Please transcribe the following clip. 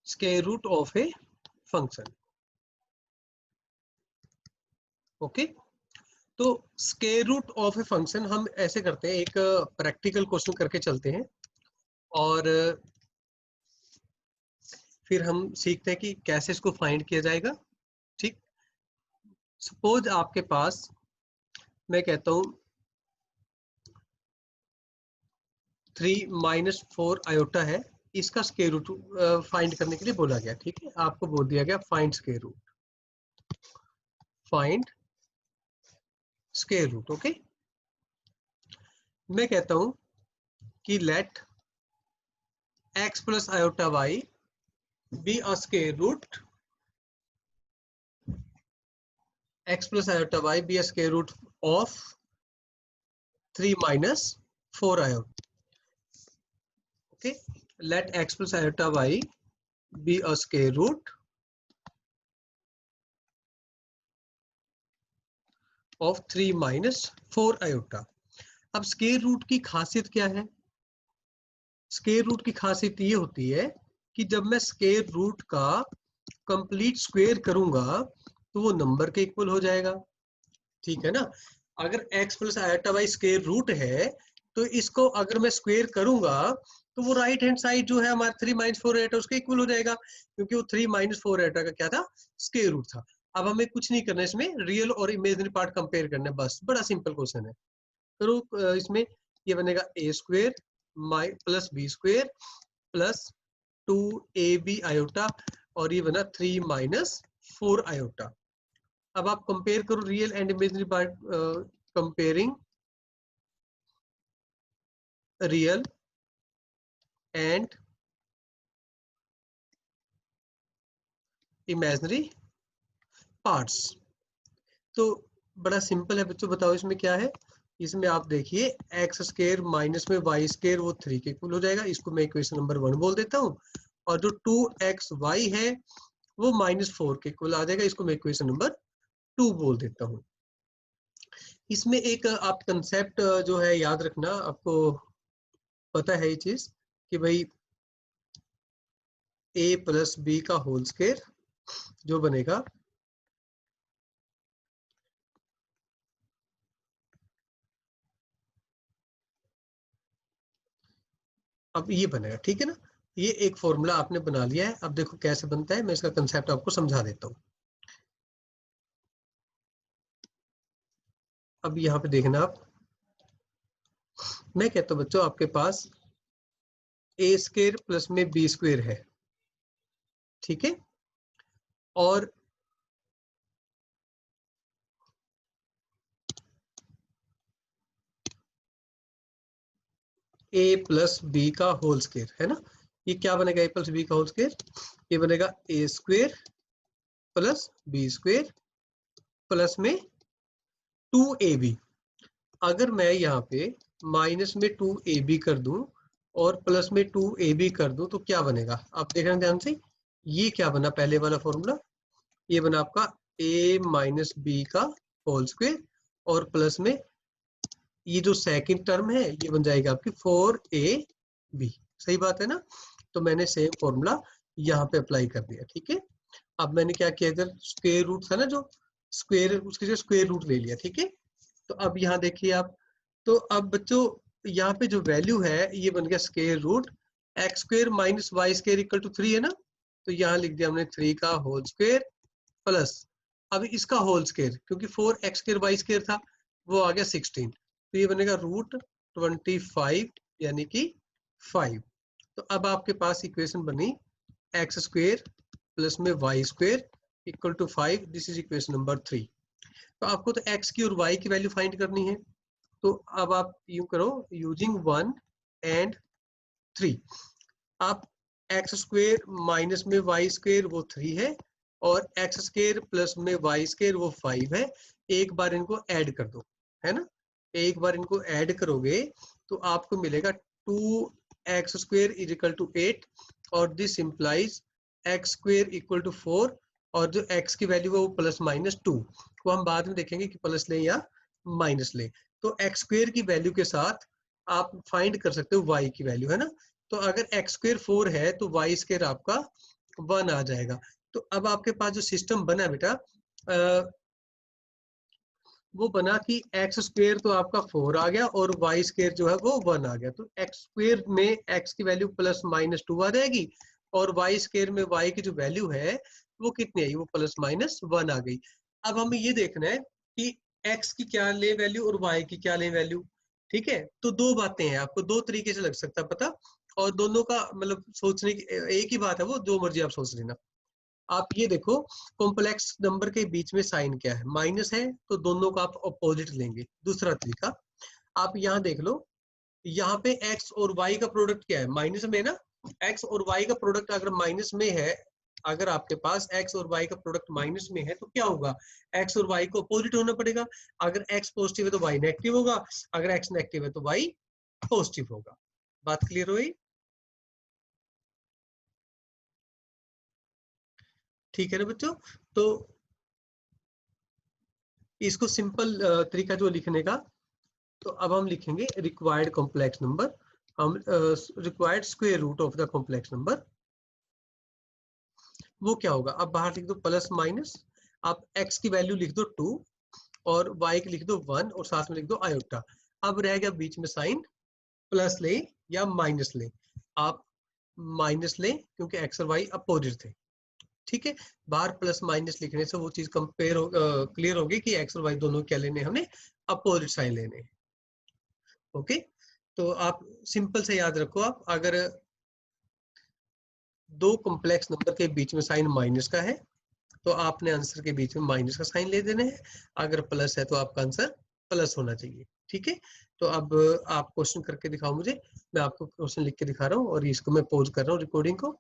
Square root of a function. Okay, तो square root of a function हम ऐसे करते हैं, एक प्रैक्टिकल क्वेश्चन करके चलते हैं और फिर हम सीखते हैं कि कैसे इसको फाइंड किया जाएगा। ठीक, सपोज आपके पास, मैं कहता हूं 3 - 4 आयोटा है, इसका स्क्वायर रूट फाइंड करने के लिए बोला गया। ठीक है, आपको बोल दिया गया find square root, find square root. Okay, मैं कहता हूं कि let x plus iota y be a square root, x plus iota y be a square root of 3 - 4 iota. Okay, let x plus iota y be a square root of 3 - 4 iota। अब square root की खासियत क्या है? Square root की खासियत ये होती है कि जब मैं स्क्वायर रूट का कंप्लीट स्क्वायर करूंगा तो वो नंबर के इक्वल हो जाएगा। ठीक है ना, अगर x plus iota y square root है तो इसको अगर मैं स्क्वायर करूंगा तो वो राइट हैंड साइड जो है हमारा 3 - 4 आयोटा उसके इक्वल हो जाएगा, क्योंकि वो 3 - 4 आयोटा का क्या था, स्क्वायर रूट था। अब हमें कुछ नहीं करना है, इसमें रियल और इमेजिनरी पार्ट कंपेयर करना है, बस बड़ा सिंपल क्वेश्चन है। करो इसमें ये बनेगा a square plus b square plus 2ab iota और ये बना 3 - 4 आयोटा। अब आप कंपेयर करो real and imaginary part, comparing real and imaginary parts. तो बड़ा सिंपल है बच्चों, बताओ इसमें क्या है। इसमें आप देखिए एक्स स्क्वायर माइनस में वाई स्क्वायर वो 3 के इक्वल हो जाएगा, इसको मैं इक्वेशन नंबर 1 बोल देता हूँ। और जो 2xy है वो -4 के इक्वल आ जाएगा, इसको मैं इक्वेशन नंबर 2 बोल देता हूँ। इसमें एक आप कंसेप्ट जो है याद रखना, आपको पता है ये चीज कि भाई a प्लस बी का होल स्क्वायर जो बनेगा अब ये बनेगा। ठीक है ना, ये एक फॉर्मूला आपने बना लिया है। अब देखो कैसे बनता है, मैं इसका कंसेप्ट आपको समझा देता हूँ। अब यहाँ पे देखना आप, मैं कहता हूँ बच्चों आपके पास a स्क्वायर प्लस में b स्क्वायर है। ठीक है, और a प्लस बी का होल स्क्वायर है ना, ये क्या बनेगा, a प्लस बी का होल स्क्वायर, ये बनेगा a square plus b square plus में 2ab। अगर मैं यहाँ पे माइनस में 2ab कर दूं और प्लस में 2ab कर दूं तो क्या बनेगा, आप देखना ध्यान से। ये क्या बना, पहले वाला फॉर्मूला, ये बना आपका a माइनस बी का होल स्क्वायर और प्लस में ये जो सेकंड टर्म है ये बन जाएगा आपकी 4ab। सही बात है ना, तो मैंने सेम फॉर्मूला यहाँ पे अप्लाई कर दिया। ठीक है, अब मैंने क्या किया, इधर स्क्वायर रूट था ना जो स्क्वायर, उसके जो स्क्वायर रूट ले लिया। ठीक है, तो अब यहाँ देखिए आप, तो अब बच्चों यहाँ पे जो वैल्यू है ये बन गया square root x square minus y square equal to 3 है ना, तो यहाँ लिख दिया हमने 3 का होल स्क्वायर प्लस, अब इसका होल स्क्वायर क्योंकि 4x स्क्वायर वाई स्क्वायर था वो आ गया 16, तो ये बनेगा √25 यानी कि 5। तो अब आपके पास इक्वेशन बनी एक्स स्क्वायर प्लस में y square equal to 5, this is equation number 3। तो आपको तो x की और y की वैल्यू फाइंड करनी है, तो अब आप यूं करो, यूजिंग 1 एंड 3, आप एक्स स्क्वायर माइनस में वाई स्क्वायर वो 3 है और एक्स स्क्वायर प्लस में वाई स्क्वायर वो 5 है। एक बार इनको ऐड कर दो, है ना, एक बार इनको ऐड करोगे तो आपको मिलेगा 2x square is equal to 8 और this implies x square equal to 4 और जो x की वैल्यू है वो +-2, वो हम बाद में देखेंगे कि प्लस लें या माइनस लें। तो x स्क्वायर की वैल्यू के साथ आप फाइंड कर सकते हो y की वैल्यू, है ना। तो अगर x स्क्वायर 4 है तो y स्क्वायर आपका 1 आ जाएगा। तो अब आपके पास जो सिस्टम बना है बेटा वो बना कि एक्स स्क्वेयर तो आपका 4 आ गया और वाई स्क्वेयर जो है वो 1 आ गया। तो एक्स स्क्वेयर में एक्स की वैल्यू प्लस माइनस 2 आ जाएगी और वाई स्क्वेयर में वाई की जो वैल्यू है वो कितनी आई, वो प्लस माइनस 1 आ गई। अब हमें ये देखना है कि एक्स की क्या ले वैल्यू और वाई की क्या ले वैल्यू। ठीक है, तो दो बातें हैं, आपको दो तरीके से लग सकता है पता, और दोनों का मतलब सोचने की एक ही बात है, वो जो मर्जी आप सोच लेना। आप ये देखो, कॉम्प्लेक्स नंबर के बीच में साइन क्या है, माइनस है, तो दोनों का आप अपोजिट लेंगे। दूसरा तरीका, आप यहाँ देख लो, यहाँ पे x और y का प्रोडक्ट क्या है, माइनस में ना। x और y का प्रोडक्ट अगर माइनस में है, अगर आपके पास x और y का प्रोडक्ट माइनस में है तो क्या होगा, x और y को अपोजिट होना पड़ेगा। अगर x पॉजिटिव है तो y नेगेटिव होगा, अगर x नेगेटिव है तो y पॉजिटिव होगा। बात क्लियर हुई? ठीक है ना बच्चों? तो इसको सिंपल तरीका जो लिखने का, तो अब हम लिखेंगे रिक्वायर्ड कॉम्प्लेक्स नंबर, हम required square root of the complex number. वो क्या होगा, अब बाहर लिख दो प्लस माइनस, आप x की वैल्यू लिख दो 2 और y की लिख दो 1 और साथ में लिख दो आयोटा। अब रह गया बीच में साइन, प्लस ले या माइनस ले, आप माइनस ले क्योंकि x और y अपोजिट थे। ठीक है, बाहर प्लस माइनस लिखने से वो चीज कंपेयर क्लियर होगी कि x और y दोनों क्या लेने, हमने अपोजिट साइन लेने। ओके, तो आप सिंपल से याद रखो, आप अगर दो कॉम्प्लेक्स नंबर के बीच में साइन माइनस का है तो आपने आंसर के बीच में माइनस का साइन ले देना है, अगर प्लस है तो आपका आंसर प्लस होना चाहिए। ठीक है, तो अब आप क्वेश्चन करके दिखाओ मुझे, मैं आपको क्वेश्चन लिख के दिखा रहा हूँ और इसको मैं पॉज कर रहा हूँ रिकॉर्डिंग को।